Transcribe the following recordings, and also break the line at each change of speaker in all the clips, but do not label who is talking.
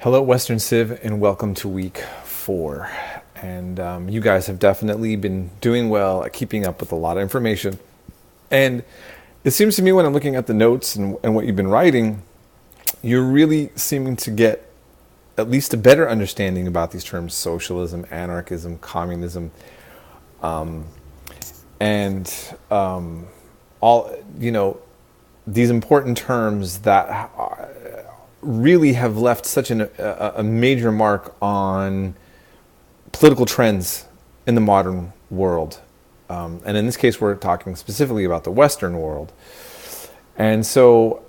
Hello, Western Civ, and welcome to week 4. And you guys have definitely been doing well at keeping up with a lot of information. And it seems to me when I'm looking at the notes and what you've been writing, you're really seeming to get at least a better understanding about these terms: socialism, anarchism, communism, and all, these important terms that really have left such a major mark on political trends in the modern world. And in this case, we're talking specifically about the Western world. And so,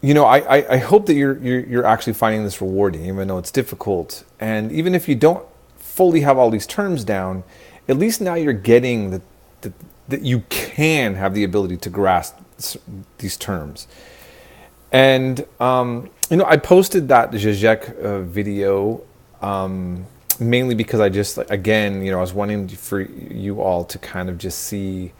I hope that you're actually finding this rewarding, even though it's difficult. And even if you don't fully have all these terms down, at least now you're getting that you can have the ability to grasp these terms. And, I posted that Zizek video mainly because I just, again, I was wanting for you all to kind of just see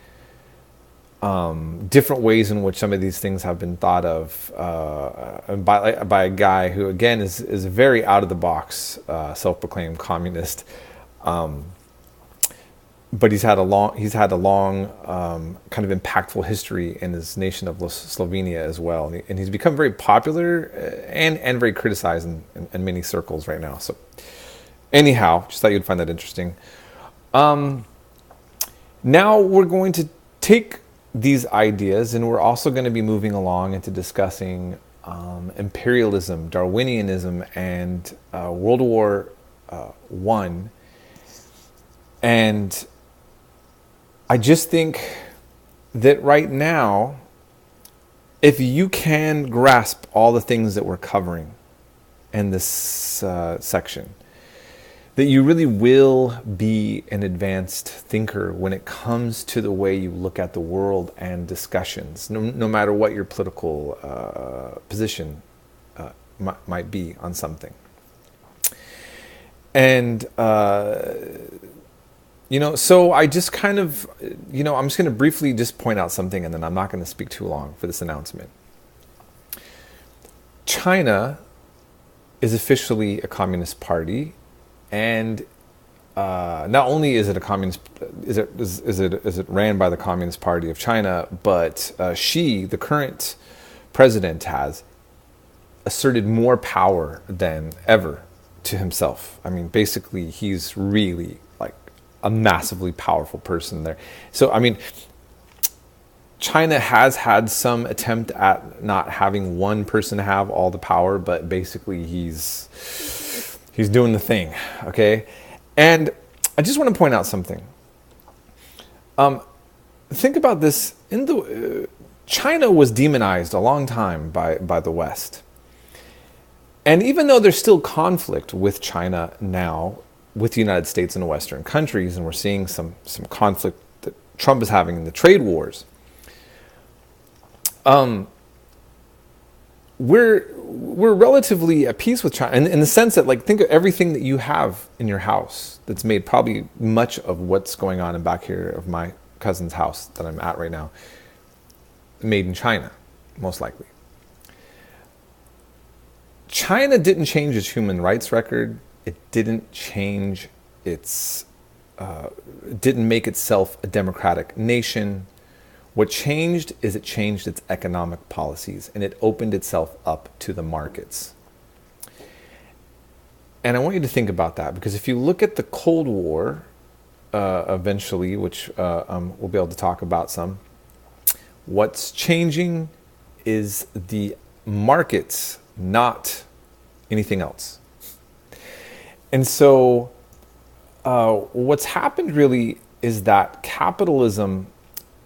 different ways in which some of these things have been thought of by a guy who, again, is a very out-of-the-box self-proclaimed communist. But he's had a long kind of impactful history in his nation of Slovenia as well, and he's become very popular and very criticized in many circles right now. So, anyhow, just thought you'd find that interesting. Now we're going to take these ideas, and we're also going to be moving along into discussing imperialism, Darwinianism, and World War I. And I just think that right now, if you can grasp all the things that we're covering in this section, that you really will be an advanced thinker when it comes to the way you look at the world and discussions, no matter what your political position might be on something. And so I just kind of, I'm just going to briefly just point out something, and then I'm not going to speak too long for this announcement. China is officially a communist party, and not only is it a communist, is it ran by the Communist Party of China, but Xi, the current president, has asserted more power than ever to himself. I mean, basically, he's really a massively powerful person there. So, I mean, China has had some attempt at not having one person have all the power, but basically he's doing the thing, okay? And I just want to point out something. Think about this. China was demonized a long time by the West. And even though there's still conflict with China now, with the United States and Western countries, and we're seeing some conflict that Trump is having in the trade wars, we're relatively at peace with China in the sense that, think of everything that you have in your house that's made, probably much of what's going on in back here of my cousin's house that I'm at right now, made in China, most likely. China didn't change its human rights record. It didn't change it didn't make itself a democratic nation. What changed is it changed its economic policies, and it opened itself up to the markets. And I want you to think about that, because if you look at the Cold War, eventually, which we'll be able to talk about some, what's changing is the markets, not anything else. And so what's happened really is that capitalism,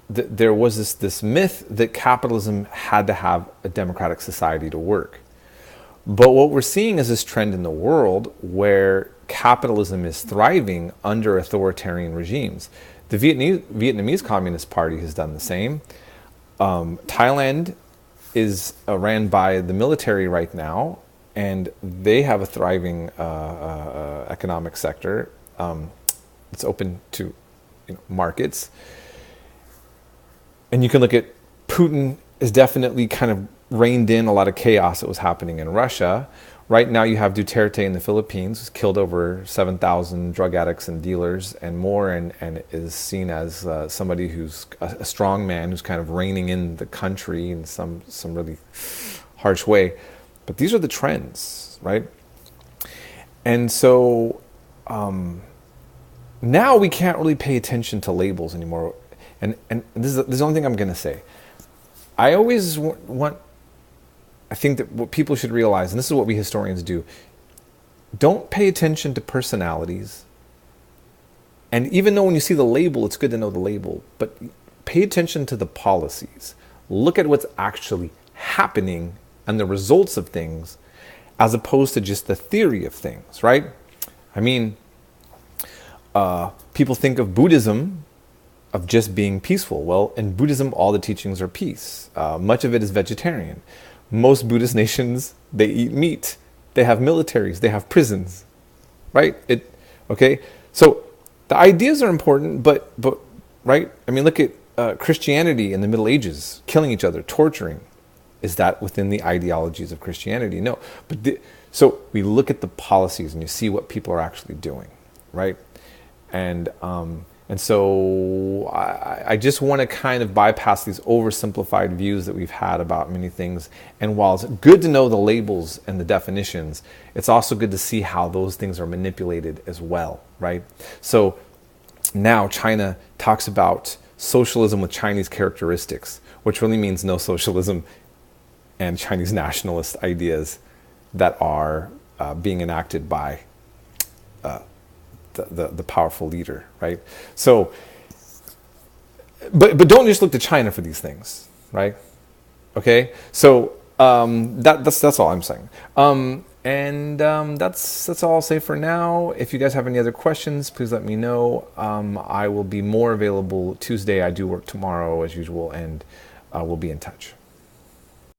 there was this myth that capitalism had to have a democratic society to work. But what we're seeing is this trend in the world where capitalism is thriving under authoritarian regimes. The Vietnamese Communist Party has done the same. Thailand is ran by the military right now, and they have a thriving economic sector. It's open to markets. And you can look at Putin is definitely kind of reined in a lot of chaos that was happening in Russia. Right now you have Duterte in the Philippines, who's killed over 7,000 drug addicts and dealers and more, and is seen as somebody who's a strong man who's kind of reining in the country in some really harsh way. But these are the trends, right? And so now we can't really pay attention to labels anymore. And this is the only thing I'm going to say. I always I think that what people should realize, and this is what we historians do, don't pay attention to personalities. And even though when you see the label, it's good to know the label, but pay attention to the policies. Look at what's actually happening and the results of things, as opposed to just the theory of things, right? I mean, people think of Buddhism of just being peaceful. Well, in Buddhism, all the teachings are peace. Much of it is vegetarian. Most Buddhist nations, they eat meat. They have militaries. They have prisons, right? Okay. So the ideas are important, but right? I mean, look at Christianity in the Middle Ages, killing each other, torturing. Is that within the ideologies of Christianity? No. But so we look at the policies and you see what people are actually doing, right? And so I just want to kind of bypass these oversimplified views that we've had about many things. And while it's good to know the labels and the definitions, it's also good to see how those things are manipulated as well, right? So now China talks about socialism with Chinese characteristics, which really means no socialism and Chinese nationalist ideas that are being enacted by the powerful leader, right? So, but don't just look to China for these things, right? Okay, so that's all I'm saying, and that's all I'll say for now. If you guys have any other questions, please let me know. I will be more available Tuesday. I do work tomorrow as usual, and we'll be in touch.